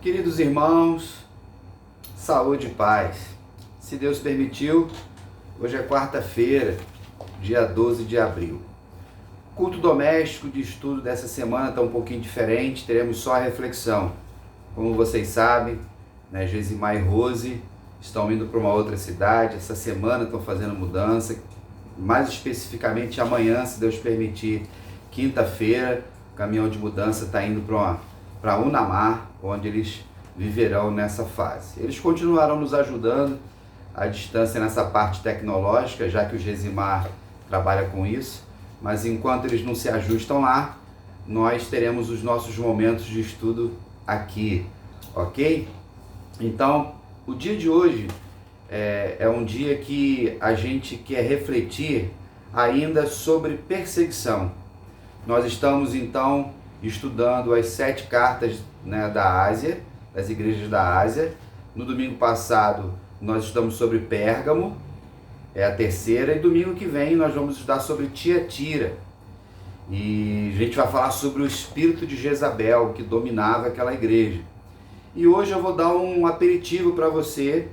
Queridos irmãos, saúde e paz. Se Deus permitiu, hoje é quarta-feira, dia 12 de abril. Culto doméstico de estudo dessa semana está um pouquinho diferente, teremos só a reflexão. Como vocês sabem, Gesimar e Rose estão indo para uma outra cidade, essa semana estão fazendo mudança, mais especificamente amanhã, se Deus permitir, quinta-feira, o caminhão de mudança está indo para Unamar, onde eles viverão nessa fase. Eles continuarão nos ajudando à distância nessa parte tecnológica, já que o Gesimar trabalha com isso, mas enquanto eles não se ajustam lá, nós teremos os nossos momentos de estudo aqui, ok? Então, o dia de hoje é um dia que a gente quer refletir ainda sobre perseguição. Nós estamos então estudando as 7 cartas da Ásia, das igrejas da Ásia. No domingo passado nós estudamos sobre Pérgamo, é a terceira, e domingo que vem nós vamos estudar sobre Tiatira. E a gente vai falar sobre o espírito de Jezabel que dominava aquela igreja. E hoje eu vou dar um aperitivo para você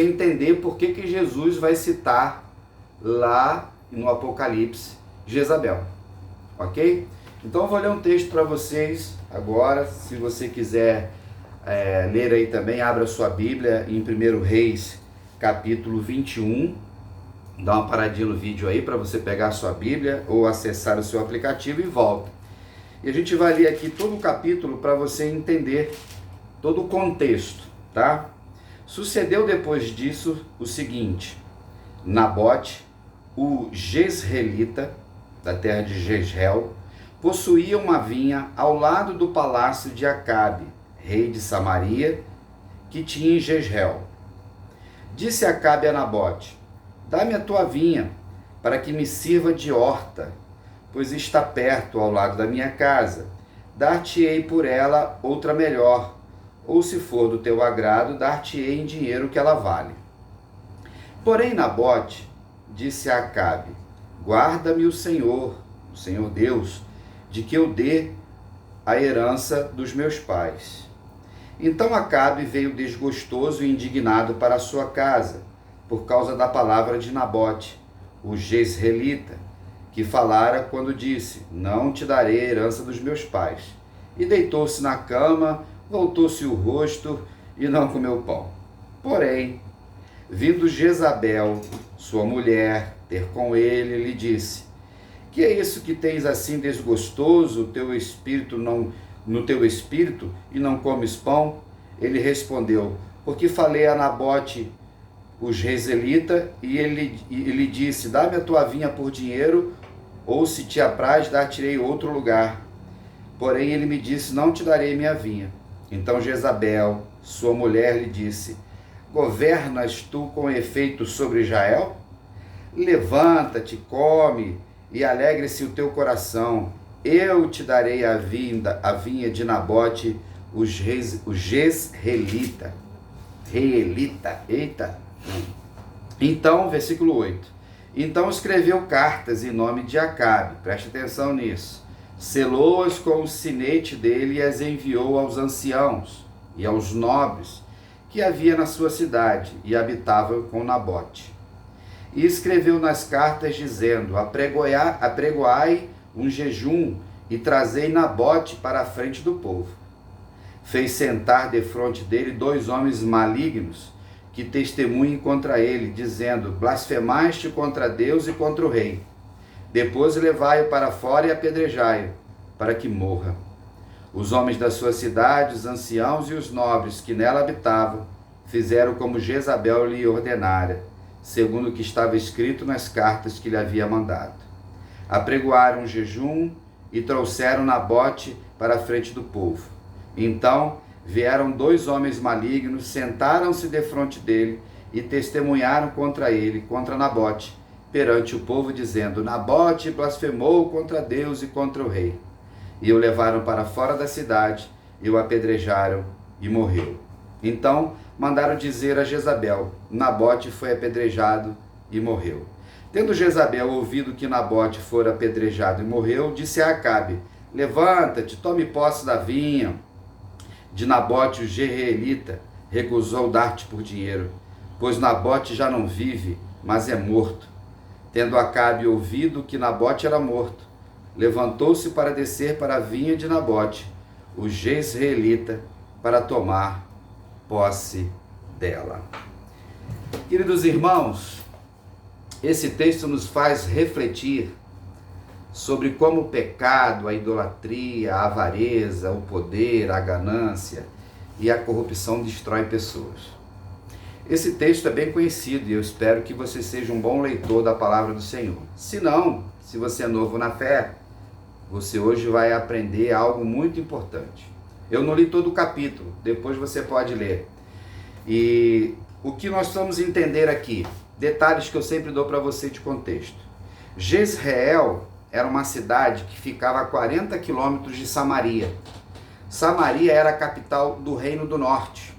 entender por que Jesus vai citar lá no Apocalipse Jezabel, ok? Então eu vou ler um texto para vocês agora. Se você quiser ler aí também, abra sua Bíblia em 1 Reis, capítulo 21. Dá uma paradinha no vídeo aí para você pegar a sua Bíblia ou acessar o seu aplicativo e volta. E a gente vai ler aqui todo o capítulo para você entender todo o contexto, tá? Sucedeu depois disso o seguinte: Nabote, o Jezreelita, da terra de Jezreel, possuía uma vinha ao lado do palácio de Acabe, rei de Samaria, que tinha em Jezreel. Disse Acabe a Nabote: dá-me a tua vinha, para que me sirva de horta, pois está perto ao lado da minha casa. Dar-te-ei por ela outra melhor, ou se for do teu agrado, dar-te-ei em dinheiro que ela vale. Porém Nabote disse a Acabe: guarda-me o Senhor Deus, de que eu dê a herança dos meus pais. Então Acabe veio desgostoso e indignado para a sua casa, por causa da palavra de Nabote, o Jezreelita, que falara quando disse: não te darei a herança dos meus pais. E deitou-se na cama, voltou-se o rosto e não comeu pão. Porém, vindo Jezabel, sua mulher, ter com ele, lhe disse: que é isso que tens assim desgostoso no teu espírito e não comes pão? Ele respondeu: porque falei a Nabote, o Jezreelita, e ele disse: dá-me a tua vinha por dinheiro, ou se te apraz, dar-te-ei outro lugar. Porém ele me disse: não te darei minha vinha. Então Jezabel, sua mulher, lhe disse: governas tu com efeito sobre Israel? Levanta-te, come, e alegre-se o teu coração. Eu te darei a vinha de Nabote, o Jezreelita. Eita. Então, versículo 8. Então escreveu cartas em nome de Acabe, preste atenção nisso, selou-as com o sinete dele e as enviou aos anciãos e aos nobres que havia na sua cidade e habitavam com Nabote. E escreveu nas cartas dizendo: apregoai um jejum e trazei Nabote para a frente do povo. Fez sentar defronte dele 2 homens malignos que testemunhem contra ele, dizendo: blasfemaste contra Deus e contra o rei. Depois levai-o para fora e apedrejai-o, para que morra. Os homens da sua cidade, os anciãos e os nobres que nela habitavam, fizeram como Jezabel lhe ordenara, segundo o que estava escrito nas cartas que lhe havia mandado. Apregoaram um jejum e trouxeram Nabote para a frente do povo. Então vieram 2 homens malignos, sentaram-se defronte dele e testemunharam contra ele, contra Nabote, perante o povo, dizendo: Nabote blasfemou contra Deus e contra o rei. E o levaram para fora da cidade, e o apedrejaram, e morreu. Então mandaram dizer a Jezabel: Nabote foi apedrejado e morreu. Tendo Jezabel ouvido que Nabote fora apedrejado e morreu, disse a Acabe: levanta-te, tome posse da vinha, de Nabote o jezreelita recusou dar-te por dinheiro, pois Nabote já não vive, mas é morto. Tendo Acabe ouvido que Nabote era morto, levantou-se para descer para a vinha de Nabote, o jezreelita, para tomar posse dela. Queridos irmãos, esse texto nos faz refletir sobre como o pecado, a idolatria, a avareza, o poder, a ganância e a corrupção destrói pessoas. Esse texto é bem conhecido e eu espero que você seja um bom leitor da palavra do Senhor. Se não, se você é novo na fé, você hoje vai aprender algo muito importante. Eu não li todo o capítulo, depois você pode ler. E o que nós vamos entender aqui? Detalhes que eu sempre dou para você de contexto. Jezreel era uma cidade que ficava a 40 quilômetros de Samaria. Samaria era a capital do Reino do Norte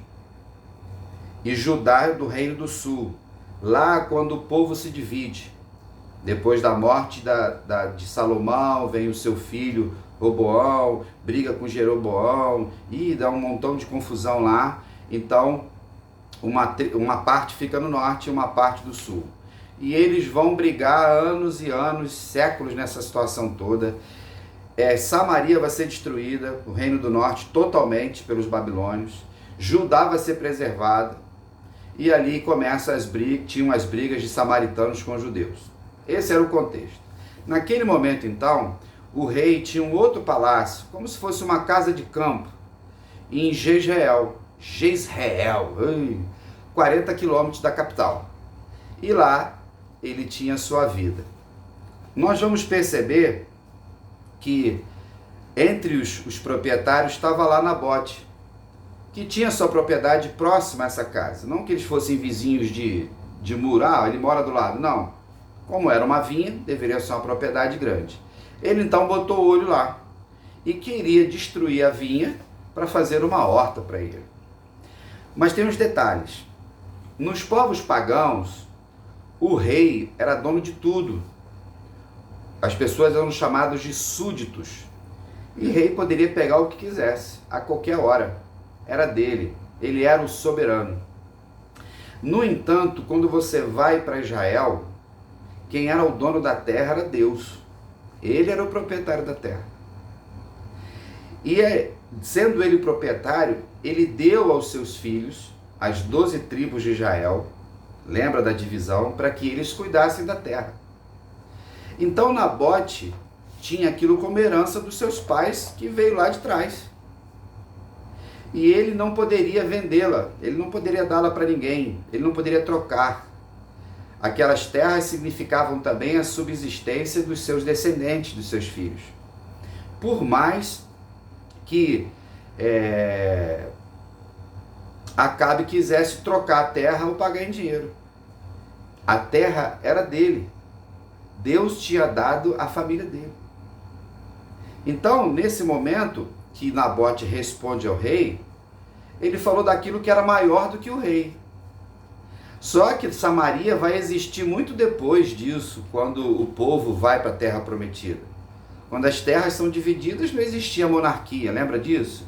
e Judá do Reino do Sul. Lá quando o povo se divide. Depois da morte de Salomão, vem o seu filho Roboão, briga com Jeroboão e dá um montão de confusão lá. Então, uma parte fica no norte e uma parte do sul. E eles vão brigar anos e anos, séculos nessa situação toda. Samaria vai ser destruída, o Reino do Norte totalmente pelos babilônios. Judá vai ser preservada. E ali começam tinham as brigas de samaritanos com os judeus. Esse era o contexto. Naquele momento, então, o rei tinha um outro palácio, como se fosse uma casa de campo, em Jezreel, 40 quilômetros da capital. E lá ele tinha sua vida. Nós vamos perceber que entre os proprietários estava lá Nabote, que tinha sua propriedade próxima a essa casa. Não que eles fossem vizinhos de muro, ele mora do lado, não. Como era uma vinha, deveria ser uma propriedade grande. Ele então botou o olho lá e queria destruir a vinha para fazer uma horta para ele. Mas tem uns detalhes. Nos povos pagãos, o rei era dono de tudo. As pessoas eram chamadas de súditos. E o rei poderia pegar o que quisesse, a qualquer hora. Era dele. Ele era o soberano. No entanto, quando você vai para Israel, quem era o dono da terra era Deus. Ele era o proprietário da terra. E sendo ele o proprietário, ele deu aos seus filhos as 12 tribos de Israel, lembra da divisão, para que eles cuidassem da terra. Então Nabote tinha aquilo como herança dos seus pais, que veio lá de trás. E ele não poderia vendê-la, ele não poderia dá-la para ninguém, ele não poderia trocar. Aquelas terras significavam também a subsistência dos seus descendentes, dos seus filhos. Por mais que Acabe quisesse trocar a terra ou pagar em dinheiro. A terra era dele. Deus tinha dado à família dele. Então, nesse momento que Nabote responde ao rei, ele falou daquilo que era maior do que o rei. Só que Samaria vai existir muito depois disso, quando o povo vai para a terra prometida. Quando as terras são divididas, não existia monarquia, lembra disso?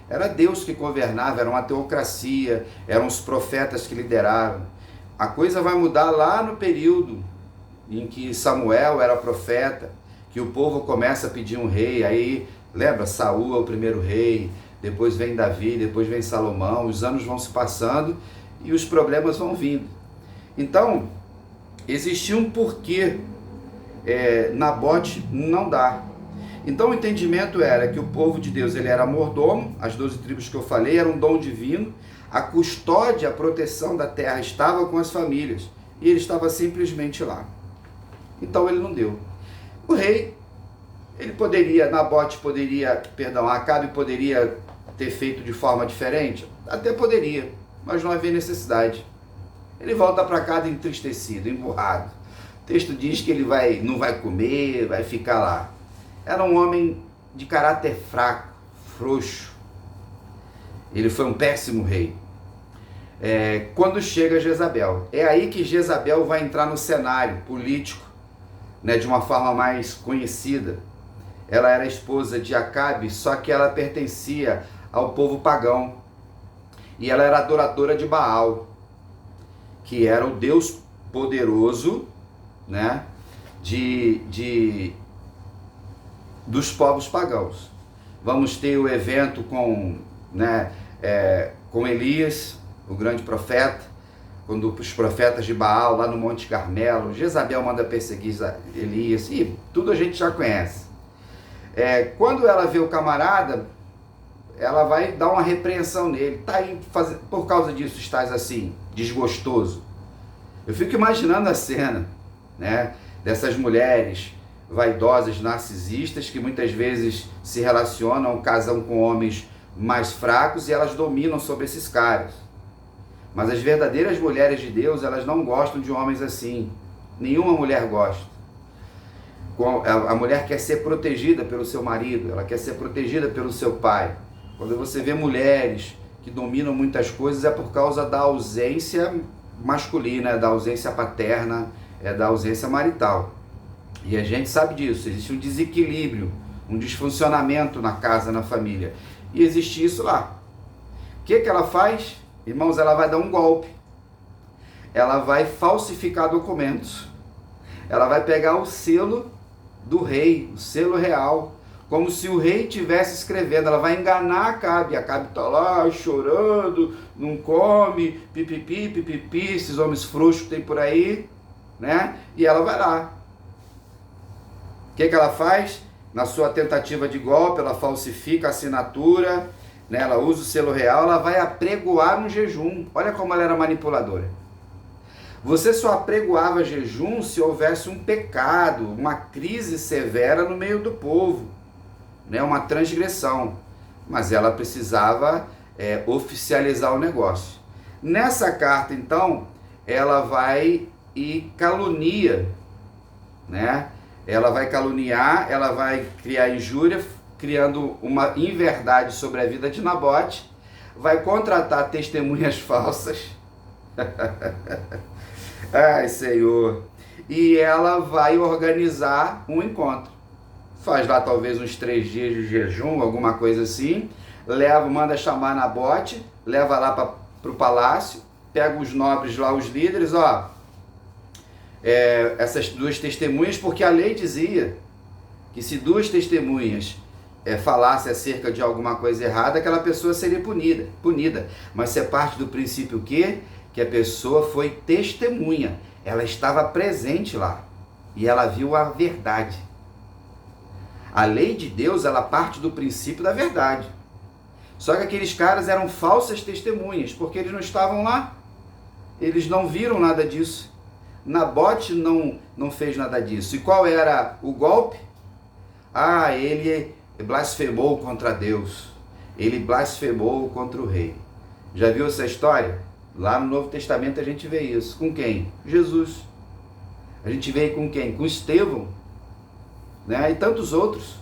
Era Deus que governava, era uma teocracia, eram os profetas que lideravam. A coisa vai mudar lá no período em que Samuel era profeta, que o povo começa a pedir um rei. Aí, lembra, Saul é o primeiro rei, depois vem Davi, depois vem Salomão, os anos vão se passando e os problemas vão vindo. Então, existia um porquê Nabote não dá. Então o entendimento era que o povo de Deus ele era mordomo, as 12 tribos que eu falei eram um dom divino, a custódia, a proteção da terra estava com as famílias e ele estava simplesmente lá. Então ele não deu. O rei, Acabe poderia ter feito de forma diferente? Até poderia, mas não havia necessidade. Ele volta para casa entristecido, emburrado. O texto diz que ele não vai comer, vai ficar lá. Era um homem de caráter fraco, frouxo. Ele foi um péssimo rei. Quando chega Jezabel, é aí que Jezabel vai entrar no cenário político, de uma forma mais conhecida. ela era esposa de Acabe, só que ela pertencia ao povo pagão. E ela era adoradora de Baal, que era o Deus poderoso, né, dos povos pagãos. Vamos ter o evento com, né, com Elias, o grande profeta, quando os profetas de Baal, lá no Monte Carmelo, Jezabel manda perseguir Elias, e tudo a gente já conhece. Quando ela vê o camarada, ela vai dar uma repreensão nele. Tá aí, por causa disso estás assim, desgostoso. Eu fico imaginando a cena, né, dessas mulheres vaidosas, narcisistas, que muitas vezes se relacionam, casam com homens mais fracos e elas dominam sobre esses caras. Mas as verdadeiras mulheres de Deus, elas não gostam de homens assim. Nenhuma mulher gosta. A mulher quer ser protegida pelo seu marido, ela quer ser protegida pelo seu pai. Quando você vê mulheres que dominam muitas coisas, é por causa da ausência masculina, da ausência paterna, da ausência marital. E a gente sabe disso, existe um desequilíbrio, um desfuncionamento na casa, na família. E existe isso lá. O que ela faz? Irmãos, ela vai dar um golpe. Ela vai falsificar documentos. Ela vai pegar o selo do rei, o selo real, como se o rei estivesse escrevendo. Ela vai enganar Acabe. Acabe está lá chorando, não come, pipipi, pipipi, esses homens frouxos que tem por aí, né? E ela vai lá. O que ela faz? Na sua tentativa de golpe, ela falsifica a assinatura, né? Ela usa o selo real, ela vai apregoar um jejum. Olha como ela era manipuladora. Você só apregoava jejum se houvesse um pecado, uma crise severa no meio do povo, né? Uma transgressão. Mas ela precisava oficializar o negócio. Nessa carta, então, ela vai e calunia, né? Ela vai caluniar, ela vai criar injúria, criando uma inverdade sobre a vida de Nabote, vai contratar testemunhas falsas. Ai, Senhor. E ela vai organizar um encontro. Faz lá talvez uns 3 dias de jejum, alguma coisa assim. Manda chamar Nabote, leva lá para o palácio, pega os nobres lá, os líderes, ó. Essas 2 testemunhas, porque a lei dizia que se 2 testemunhas falassem acerca de alguma coisa errada, aquela pessoa seria punida. Mas você parte do princípio que a pessoa foi testemunha, ela estava presente lá e ela viu a verdade. A lei de Deus, ela parte do princípio da verdade. Só que aqueles caras eram falsas testemunhas, porque eles não estavam lá, eles não viram nada disso. Nabote não fez nada disso. E qual era o golpe? Ele blasfemou contra Deus. Ele blasfemou contra o rei. Já viu essa história? Lá no Novo Testamento a gente vê isso. Com quem? Jesus. A gente vê com quem? Com Estevão, né? E tantos outros.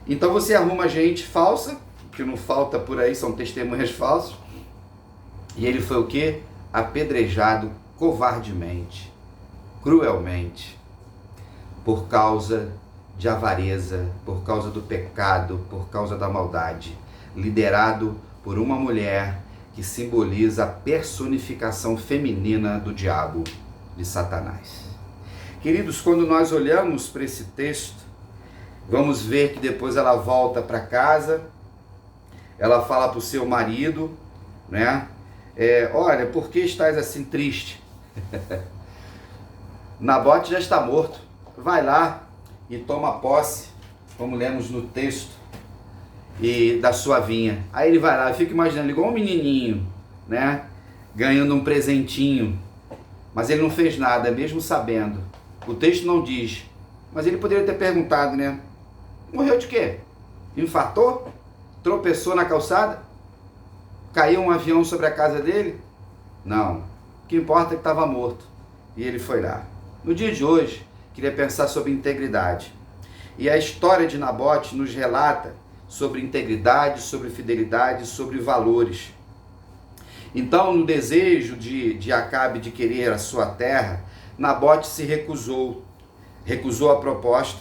Então você arruma gente falsa, que não falta por aí, são testemunhas falsas. E ele foi o quê? Apedrejado covardemente, cruelmente, por causa de avareza, por causa do pecado, por causa da maldade, liderado por uma mulher que simboliza a personificação feminina do diabo, de Satanás. Queridos, quando nós olhamos para esse texto, vamos ver que depois ela volta para casa, ela fala para o seu marido, né? Olha, por que estás assim triste? Nabote já está morto. Vai lá e toma posse, como lemos no texto, e da sua vinha. Aí ele vai lá, eu fico imaginando, igual um menininho, né? Ganhando um presentinho. Mas ele não fez nada, mesmo sabendo. O texto não diz. Mas ele poderia ter perguntado, né? Morreu de quê? Infartou? Tropeçou na calçada? Caiu um avião sobre a casa dele? Não. O que importa é que estava morto. E ele foi lá. No dia de hoje, queria pensar sobre integridade. E a história de Nabote nos relata sobre integridade, sobre fidelidade, sobre valores. Então, no desejo de Acabe de querer a sua terra, Nabote se recusou a proposta,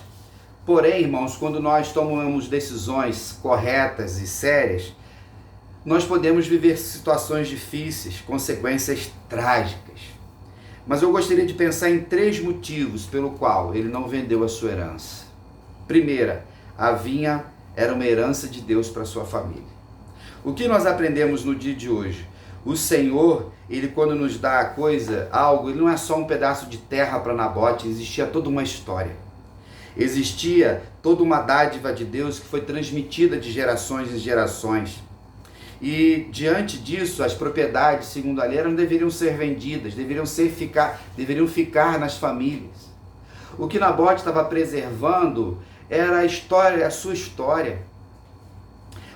Porém, irmãos, quando nós tomamos decisões corretas e sérias, nós podemos viver situações difíceis, consequências trágicas. Mas eu gostaria de pensar em 3 motivos pelo qual ele não vendeu a sua herança. Primeira, a vinha era uma herança de Deus para sua família. O que nós aprendemos no dia de hoje? O Senhor, ele quando nos dá algo, ele não é só um pedaço de terra para Nabote, existia toda uma história. Existia toda uma dádiva de Deus que foi transmitida de gerações em gerações. E diante disso, as propriedades, segundo a lei, não deveriam ser vendidas, deveriam ficar nas famílias. O que Nabote estava preservando era a sua história.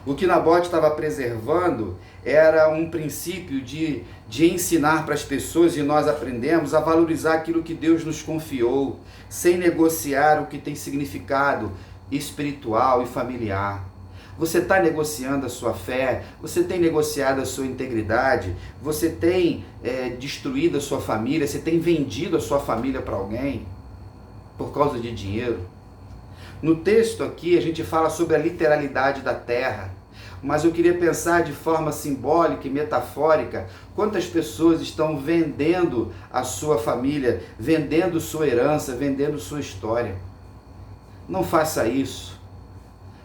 O que Nabote estava preservando era um princípio de ensinar para as pessoas, e nós aprendemos a valorizar aquilo que Deus nos confiou, sem negociar o que tem significado espiritual e familiar. Você está negociando a sua fé, você tem negociado a sua integridade, você tem destruído a sua família, você tem vendido a sua família para alguém por causa de dinheiro. No texto aqui a gente fala sobre a literalidade da terra, mas eu queria pensar de forma simbólica e metafórica quantas pessoas estão vendendo a sua família, vendendo sua herança, vendendo sua história. Não faça isso.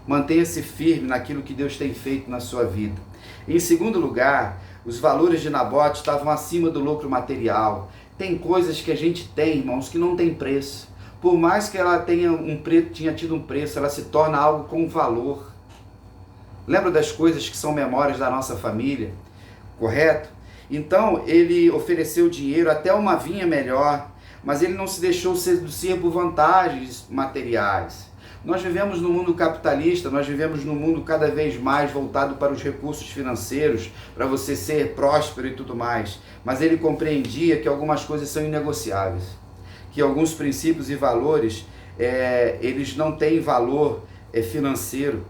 Mantenha-se firme naquilo que Deus tem feito na sua vida. Em segundo lugar, os valores de Nabote estavam acima do lucro material. Tem coisas que a gente tem, irmãos, que não tem preço. Por mais que ela tinha tido um preço, ela se torna algo com valor. Lembra das coisas que são memórias da nossa família? Correto? Então, ele ofereceu dinheiro, até uma vinha melhor, mas ele não se deixou seduzir por vantagens materiais. Nós vivemos no mundo capitalista, nós vivemos num mundo cada vez mais voltado para os recursos financeiros, para você ser próspero e tudo mais. Mas ele compreendia que algumas coisas são inegociáveis, que alguns princípios e valores, eles não têm valor financeiro.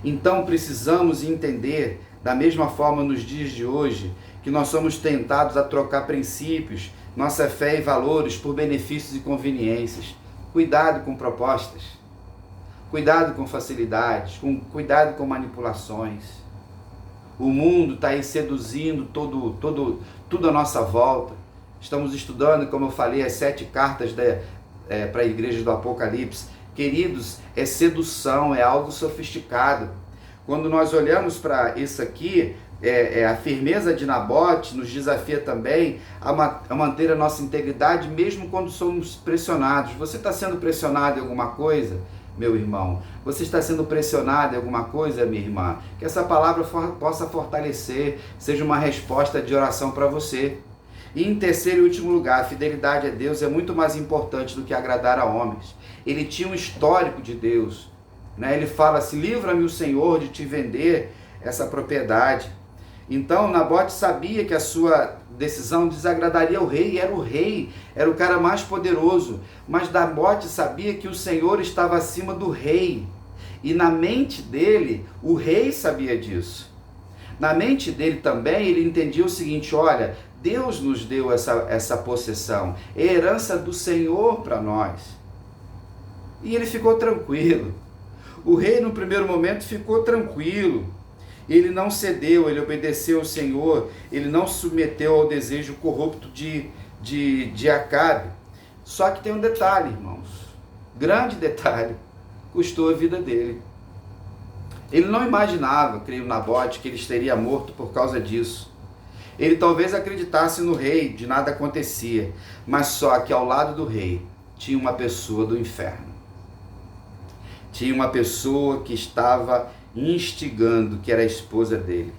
Então precisamos entender, da mesma forma nos dias de hoje, que nós somos tentados a trocar princípios, nossa fé e valores por benefícios e conveniências. Cuidado com propostas, cuidado com facilidades, cuidado com manipulações. O mundo está aí seduzindo tudo à nossa volta. Estamos estudando, como eu falei, as 7 cartas para a igreja do Apocalipse. Queridos, é sedução, é algo sofisticado. Quando nós olhamos para isso aqui, a firmeza de Nabote nos desafia também a manter a nossa integridade, mesmo quando somos pressionados. Você está sendo pressionado em alguma coisa, meu irmão? Você está sendo pressionado em alguma coisa, minha irmã? Que essa palavra possa fortalecer, seja uma resposta de oração para você. E em terceiro e último lugar, a fidelidade a Deus é muito mais importante do que agradar a homens. Ele tinha um histórico de Deus, né? Ele fala assim: livra-me o Senhor de te vender essa propriedade. Então Nabote sabia que a sua decisão desagradaria o rei, era o cara mais poderoso, mas Nabote sabia que o Senhor estava acima do rei, e na mente dele, o rei sabia disso. Na mente dele também, ele entendia o seguinte: olha, Deus nos deu essa possessão, é herança do Senhor para nós. E ele ficou tranquilo. O rei no primeiro momento ficou tranquilo. Ele não cedeu, ele obedeceu ao Senhor, ele não se submeteu ao desejo corrupto de Acabe. Só que tem um detalhe, irmãos, grande detalhe, custou a vida dele. Ele não imaginava, creio Nabote, que ele estaria morto por causa disso. Ele talvez acreditasse no rei, de nada acontecia, mas só que ao lado do rei tinha uma pessoa do inferno. Tinha uma pessoa que estava instigando, que era a esposa dele.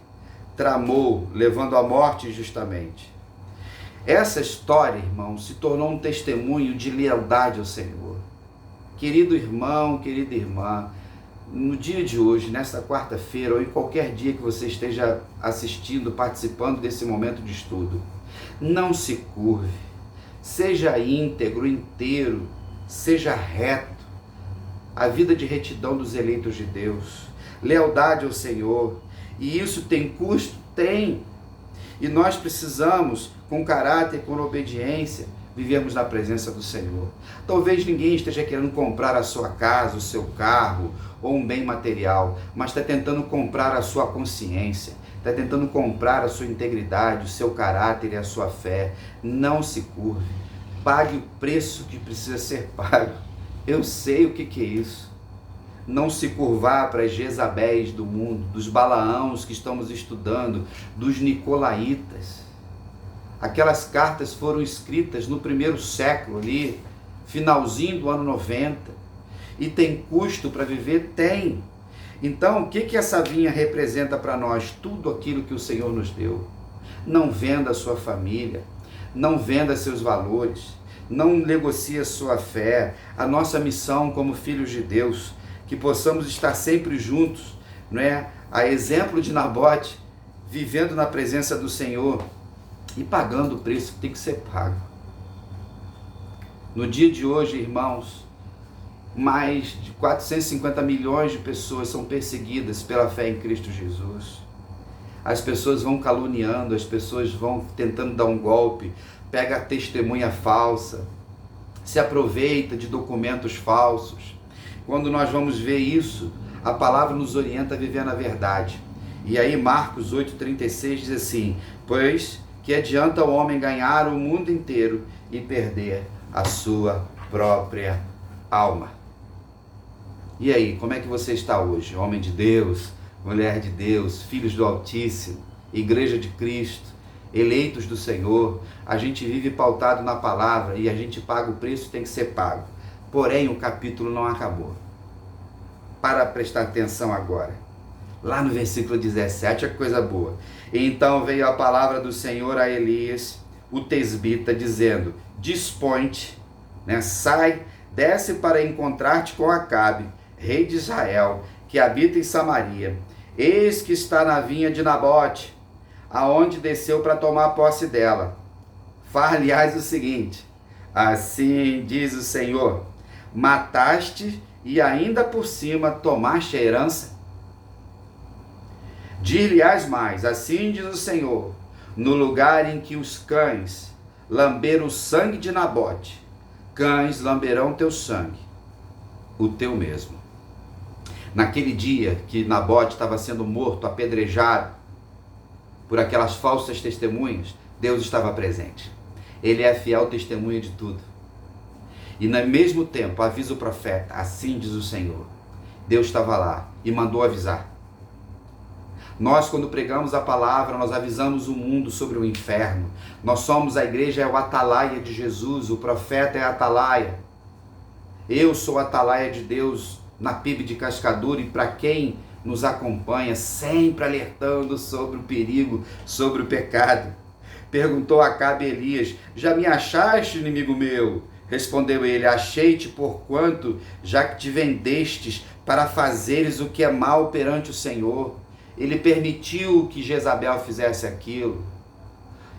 Tramou, levando à morte injustamente. Essa história, irmão, se tornou um testemunho de lealdade ao Senhor. Querido irmão, querida irmã, no dia de hoje, nesta quarta-feira, ou em qualquer dia que você esteja assistindo, participando desse momento de estudo, não se curve, seja íntegro, inteiro, seja reto. A vida de retidão dos eleitos de Deus, lealdade ao Senhor. E isso tem custo? Tem. E nós precisamos, com caráter, com obediência, vivermos na presença do Senhor. Talvez ninguém esteja querendo comprar a sua casa, o seu carro ou um bem material, mas está tentando comprar a sua consciência, está tentando comprar a sua integridade, o seu caráter e a sua fé. Não se curve, pague o preço que precisa ser pago. Eu sei o que é isso. Não se curvar para as Jezabéis do mundo, dos Balaãos que estamos estudando, dos Nicolaitas. Aquelas cartas foram escritas no primeiro século ali, finalzinho do ano 90. E tem custo para viver? Tem. Então, o que essa vinha representa para nós? Tudo aquilo que o Senhor nos deu. Não venda a sua família, não venda seus valores, não negocie a sua fé, a nossa missão como filhos de Deus, que possamos estar sempre juntos, não é? A exemplo de Nabote, vivendo na presença do Senhor e pagando o preço que tem que ser pago. No dia de hoje, irmãos, mais de 450 milhões de pessoas são perseguidas pela fé em Cristo Jesus. As pessoas vão caluniando, as pessoas vão tentando dar um golpe, pega a testemunha falsa, se aproveita de documentos falsos. Quando nós vamos ver isso, a palavra nos orienta a viver na verdade. E aí Marcos 8,36 diz assim: pois que adianta o homem ganhar o mundo inteiro e perder a sua própria alma? E aí, como é que você está hoje? Homem de Deus, mulher de Deus, filhos do Altíssimo, igreja de Cristo, eleitos do Senhor. A gente vive pautado na palavra e a gente paga o preço que tem que ser pago. Porém, o capítulo não acabou. Para prestar atenção agora. Lá no versículo 17, a coisa boa. Então veio a palavra do Senhor a Elias, o tesbita, dizendo: dispõe-te, né? Sai, desce para encontrar-te com Acabe, rei de Israel, que habita em Samaria. Eis que está na vinha de Nabote, aonde desceu para tomar posse dela. Far-lhe-ás o seguinte: assim diz o Senhor, mataste e ainda por cima tomaste a herança? Dir-lhe-ás mais, assim diz o Senhor, no lugar em que os cães lamberam o sangue de Nabote, cães lamberão teu sangue, o teu mesmo. Naquele dia que Nabote estava sendo morto, apedrejado por aquelas falsas testemunhas, Deus estava presente. Ele é fiel testemunha de tudo. E no mesmo tempo avisa o profeta, assim diz o Senhor. Deus estava lá e mandou avisar. Nós, quando pregamos a palavra, nós avisamos o mundo sobre o inferno. Nós somos, a igreja é o atalaia de Jesus, o profeta é a atalaia. Eu sou a atalaia de Deus na PIB de Cascadura, e para quem nos acompanha, sempre alertando sobre o perigo, sobre o pecado. Perguntou Acabe Elias: já me achaste, inimigo meu? Respondeu ele: achei-te porquanto já que te vendestes para fazeres o que é mal perante o Senhor. Ele permitiu que Jezabel fizesse aquilo.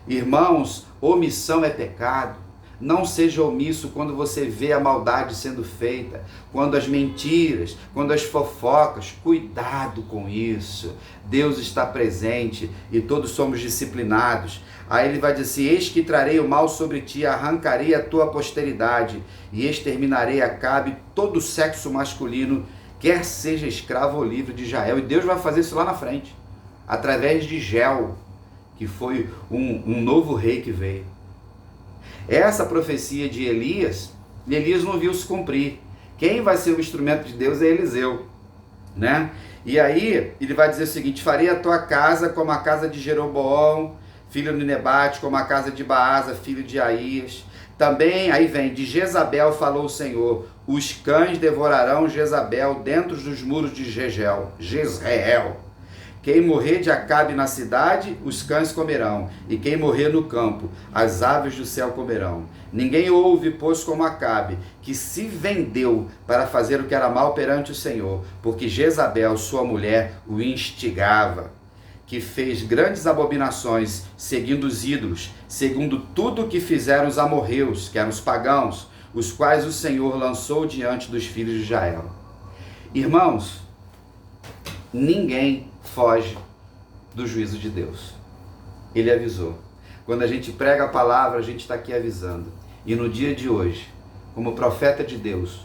Irmãos, omissão é pecado. Não seja omisso quando você vê a maldade sendo feita, quando as mentiras, quando as fofocas. Cuidado com isso. Deus está presente e todos somos disciplinados. Aí ele vai dizer assim: eis que trarei o mal sobre ti, arrancarei a tua posteridade e exterminarei Acabe todo o sexo masculino, quer seja escravo ou livre de Israel. E Deus vai fazer isso lá na frente, através de Gel, que foi um novo rei que veio. Essa profecia de Elias não viu se cumprir. Quem vai ser o instrumento de Deus é Eliseu, né? E aí ele vai dizer o seguinte: farei a tua casa como a casa de Jeroboão, filho de Nebate, como a casa de Baasa, filho de Aías. Também, aí vem, de Jezabel falou o Senhor: os cães devorarão Jezabel dentro dos muros de Jezreel. Quem morrer de Acabe na cidade, os cães comerão, e quem morrer no campo, as aves do céu comerão. Ninguém houve, pois, como Acabe, que se vendeu para fazer o que era mal perante o Senhor, porque Jezabel, sua mulher, o instigava, que fez grandes abominações, seguindo os ídolos, segundo tudo o que fizeram os amorreus, que eram os pagãos, os quais o Senhor lançou diante dos filhos de Israel. Irmãos, ninguém foge do juízo de Deus. Ele avisou. Quando a gente prega a palavra, a gente está aqui avisando. E no dia de hoje, como profeta de Deus,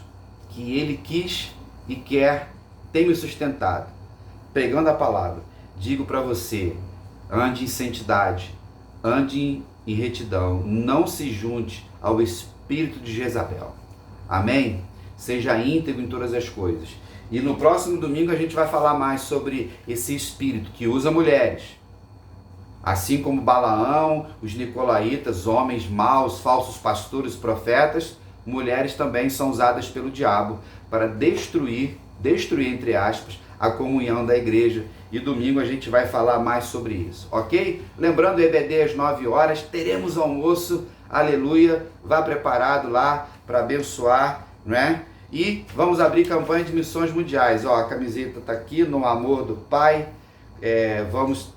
que Ele quis e quer, tem me sustentado, pregando a palavra, digo para você, ande em santidade, ande em retidão, não se junte ao espírito de Jezabel. Amém? Seja íntegro em todas as coisas. E no próximo domingo a gente vai falar mais sobre esse espírito que usa mulheres. Assim como Balaão, os nicolaítas, homens maus, falsos pastores, profetas, mulheres também são usadas pelo diabo para destruir entre aspas, a comunhão da igreja. E domingo a gente vai falar mais sobre isso, ok? Lembrando, EBD às 9 horas, teremos almoço, aleluia, vá preparado lá para abençoar, né? E vamos abrir campanha de missões mundiais. Ó, a camiseta está aqui, no amor do Pai. Vamos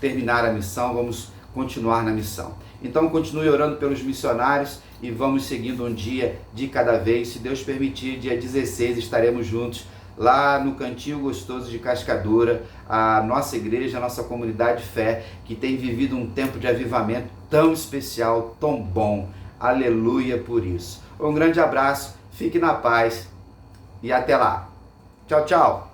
terminar a missão, vamos continuar na missão. Então continue orando pelos missionários e vamos seguindo um dia de cada vez. Se Deus permitir, dia 16 estaremos juntos lá no Cantinho Gostoso de Cascadura, a nossa igreja, a nossa comunidade de fé, que tem vivido um tempo de avivamento tão especial, tão bom. Aleluia por isso. Um grande abraço, fique na paz e até lá. Tchau, tchau.